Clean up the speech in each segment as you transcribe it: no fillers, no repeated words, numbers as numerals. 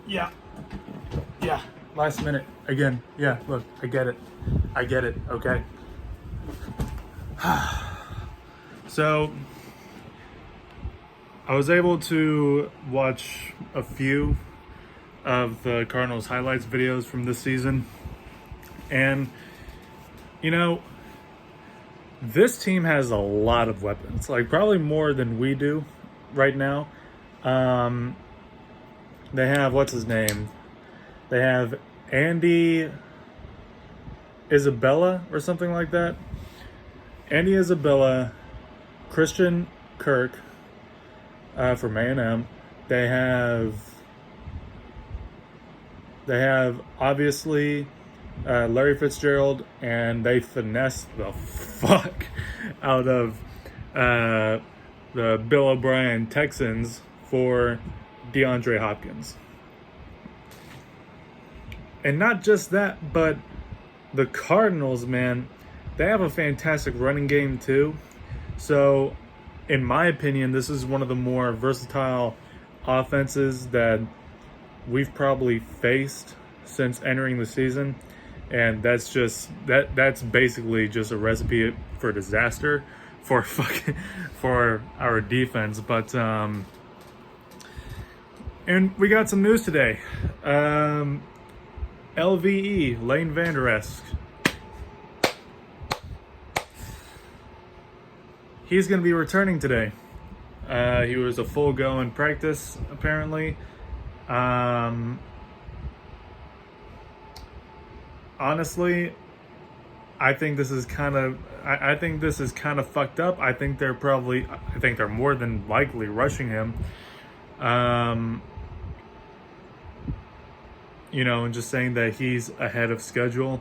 Yeah. Yeah. Last minute. Again. Yeah, look, I get it. I get it, okay? So, I was able to watch a few of the Cardinals highlights videos from this season. And, you know, this team has a lot of weapons, like probably more than we do right now. They have, what's his name? They have Andy Isabella or something like that. Andy Isabella, Christian Kirk from A&M. They have obviously Larry Fitzgerald, and they finessed the fuck out of the Bill O'Brien Texans for DeAndre Hopkins. And not just that, but the Cardinals, man, they have a fantastic running game too. So, in my opinion, this is one of the more versatile offenses that we've probably faced since entering the season. And that's basically just a recipe for disaster for our defense. But and we got some news today. LVE, Lane Vander Esch. He's going to be returning today. He was a full go in practice, apparently. Honestly, I think this is kind of fucked up. I think they're more than likely rushing him. And just saying that he's ahead of schedule.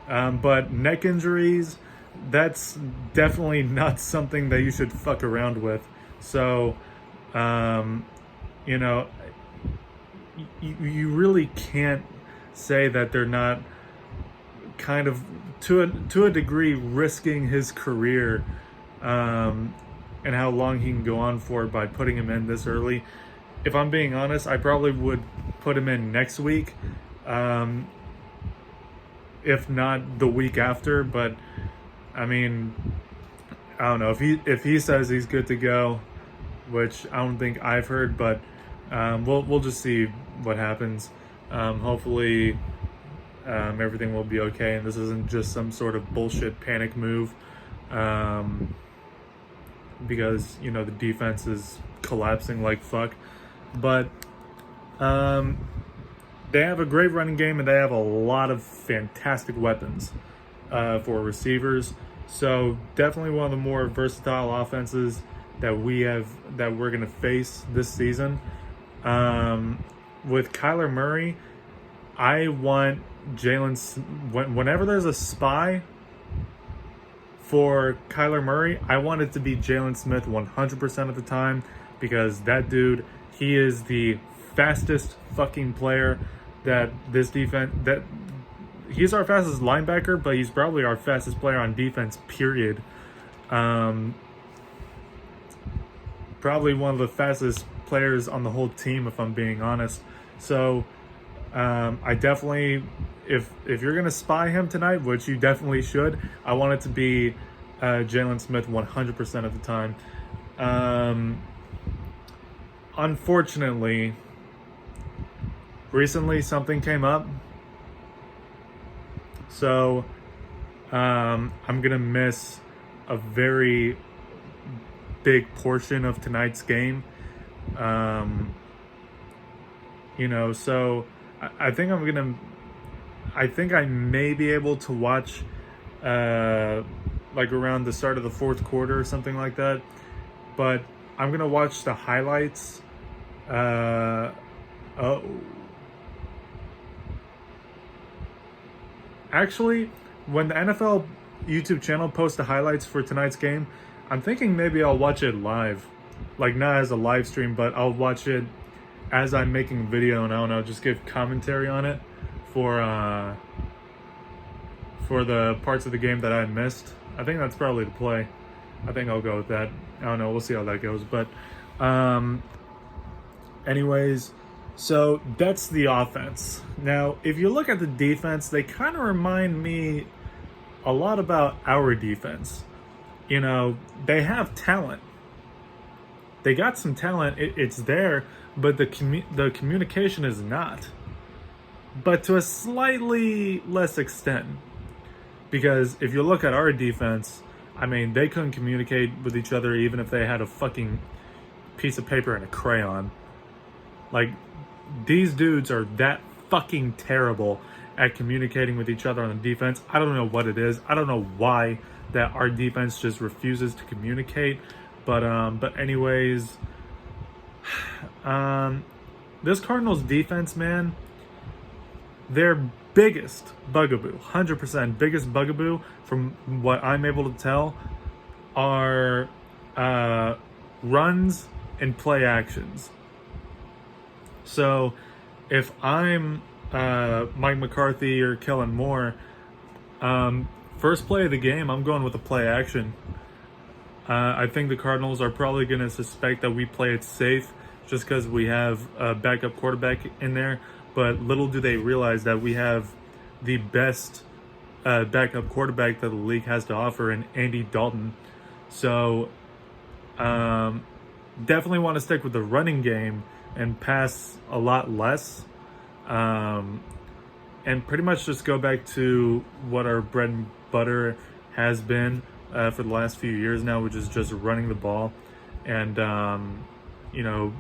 But neck injuries, that's definitely not something that you should fuck around with. So, you really can't say that they're not kind of, to a degree, risking his career and how long he can go on for by putting him in this early. If I'm being honest, I probably would put him in next week, if not the week after. But I mean, I don't know if he says he's good to go, which I don't think I've heard, but we'll just see what happens. Hopefully, everything will be okay, and this isn't just some sort of bullshit panic move, because the defense is collapsing like fuck. But they have a great running game, and they have a lot of fantastic weapons for receivers. So definitely one of the more versatile offenses that we're going to face this season. With Kyler Murray, I want whenever there's a spy for Kyler Murray, I want it to be Jalen Smith 100% of the time, because that dude, he is the fastest fucking player that this defense, that he's our fastest linebacker, but he's probably our fastest player on defense, period. Probably one of the fastest players on the whole team, if I'm being honest. So I definitely, if you're gonna spy him tonight, which you definitely should, I want it to be Jalen Smith 100% of the time. Unfortunately, recently something came up, so I'm gonna miss a very big portion of tonight's game. So I think I may be able to watch like around the start of the fourth quarter or something like that, but I'm gonna watch the highlights. Actually, when the NFL YouTube channel posts the highlights for tonight's game, I'm thinking maybe I'll watch it live. Like, not as a live stream, but I'll watch it as I'm making a video, and I don't know, just give commentary on it for the parts of the game that I missed. I think that's probably the play. I think I'll go with that. I don't know, we'll see how that goes. But anyways, So that's the offense. Now, if you look at the defense, they kind of remind me a lot about our defense. You know, they have talent. They got some talent. It's there, but the communication is not. But to a slightly less extent. Because if you look at our defense, I mean, they couldn't communicate with each other even if they had a fucking piece of paper and a crayon. Like, these dudes are that fucking terrible at communicating with each other on the defense. I don't know what it is. I don't know why that our defense just refuses to communicate. But anyways, this Cardinals defense, man, their biggest bugaboo, 100% biggest bugaboo, from what I'm able to tell, are runs and play actions. So if I'm Mike McCarthy or Kellen Moore, first play of the game, I'm going with a play action. I think the Cardinals are probably going to suspect that we play it safe just because we have a backup quarterback in there. But little do they realize that we have the best backup quarterback that the league has to offer in Andy Dalton. So definitely want to stick with the running game and pass a lot less. And pretty much just go back to what our bread and butter has been for the last few years now, which is just running the ball and, you know,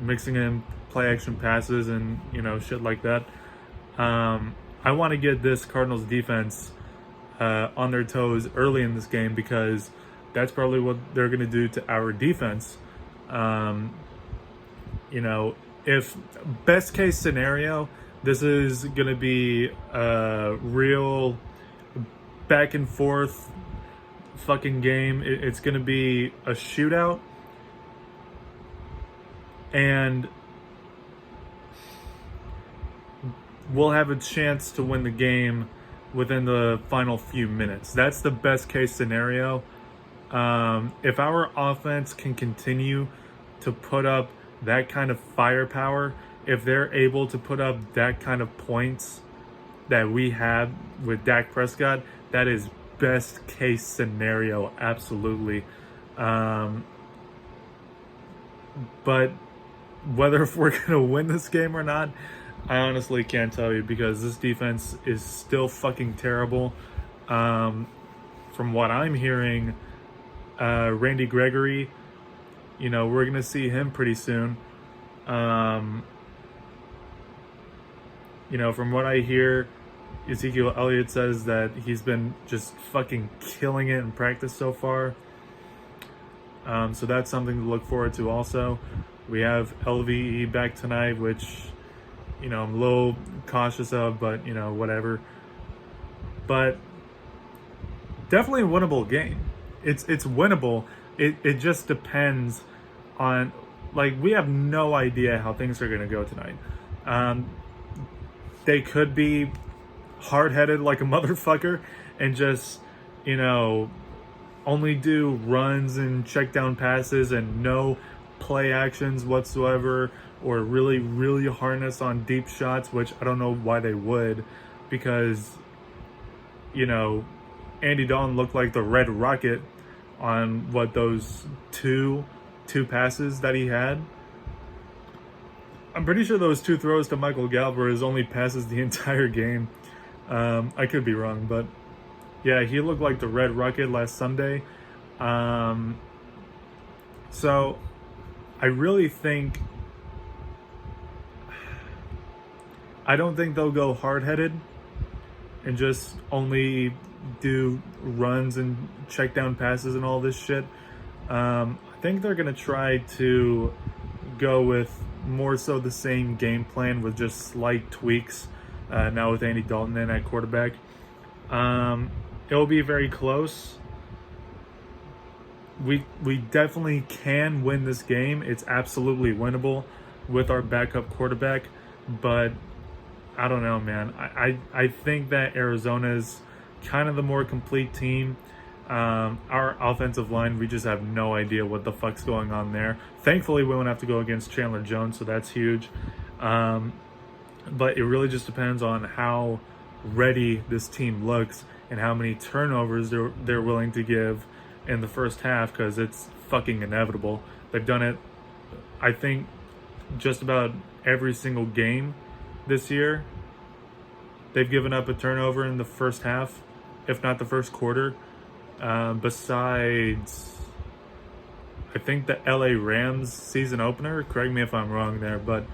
mixing in play action passes and, you know, shit like that. I want to get this Cardinals defense on their toes early in this game because that's probably what they're going to do to our defense. You know, if best case scenario, this is going to be a real back and forth fucking game. It's going to be a shootout. And we'll have a chance to win the game within the final few minutes. That's the best case scenario. If our offense can continue to put up that kind of firepower, if they're able to put up that kind of points that we have with Dak Prescott, that is best case scenario, absolutely. But whether if we're going to win this game or not, I honestly can't tell you because this defense is still fucking terrible. From what I'm hearing, Randy Gregory, you know, we're going to see him pretty soon. You know, from what I hear, Ezekiel Elliott says that he's been just fucking killing it in practice so far. So that's something to look forward to also. We have LVE back tonight, which, you know, I'm a little cautious of, but, you know, whatever. But definitely a winnable game. It's winnable. It just depends on, like, we have no idea how things are going to go tonight. They could be hard-headed like a motherfucker and just, you know, only do runs and check down passes and no play actions whatsoever, or really, really harness on deep shots, which I don't know why they would, because, you know, Andy Dalton looked like the Red Rocket on what those two passes that he had. I'm pretty sure those two throws to Michael Gallup were his only passes the entire game. I could be wrong, but yeah, he looked like the Red Rocket last Sunday. So I really think, I don't think they'll go hard-headed and just only do runs and check down passes and all this shit. I think they're going to try to go with more so the same game plan with just slight tweaks now with Andy Dalton in at quarterback. It'll be very close. We definitely can win this game. It's absolutely winnable with our backup quarterback, but I don't know, man. I think that Arizona is kind of the more complete team. Our offensive line, we just have no idea what the fuck's going on there. Thankfully, we won't have to go against Chandler Jones, so that's huge. But it really just depends on how ready this team looks and how many turnovers they're willing to give in the first half, because it's fucking inevitable. They've done it, I think, just about every single game this year. They've given up a turnover in the first half, if not the first quarter. Besides, I think the LA Rams season opener. Correct me if I'm wrong there, but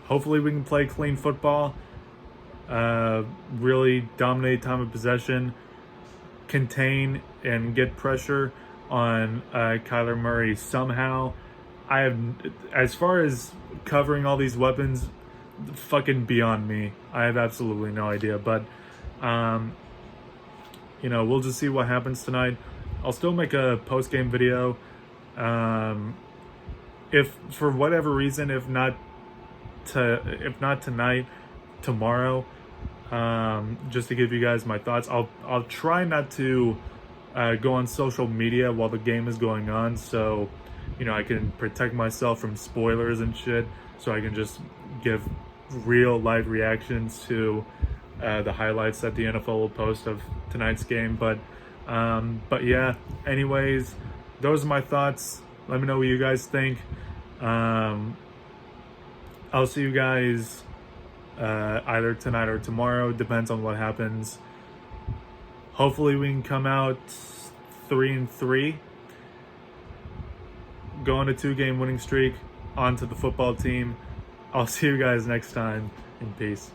hopefully we can play clean football, really dominate time of possession, contain and get pressure on Kyler Murray somehow. As far as covering all these weapons, fucking beyond me. I have absolutely no idea, but we'll just see what happens tonight. I'll still make a post-game video. If for whatever reason, if not tonight, tomorrow, just to give you guys my thoughts. I'll try not to go on social media while the game is going on, so I can protect myself from spoilers and shit, so I can just give real live reactions to the highlights that the NFL will post of tonight's game. But yeah, anyways, those are my thoughts. Let me know what you guys think. I'll see you guys either tonight or tomorrow, depends on what happens. Hopefully we can come out 3-3, go on a 2-game winning streak, onto the football team. I'll see you guys next time, and peace.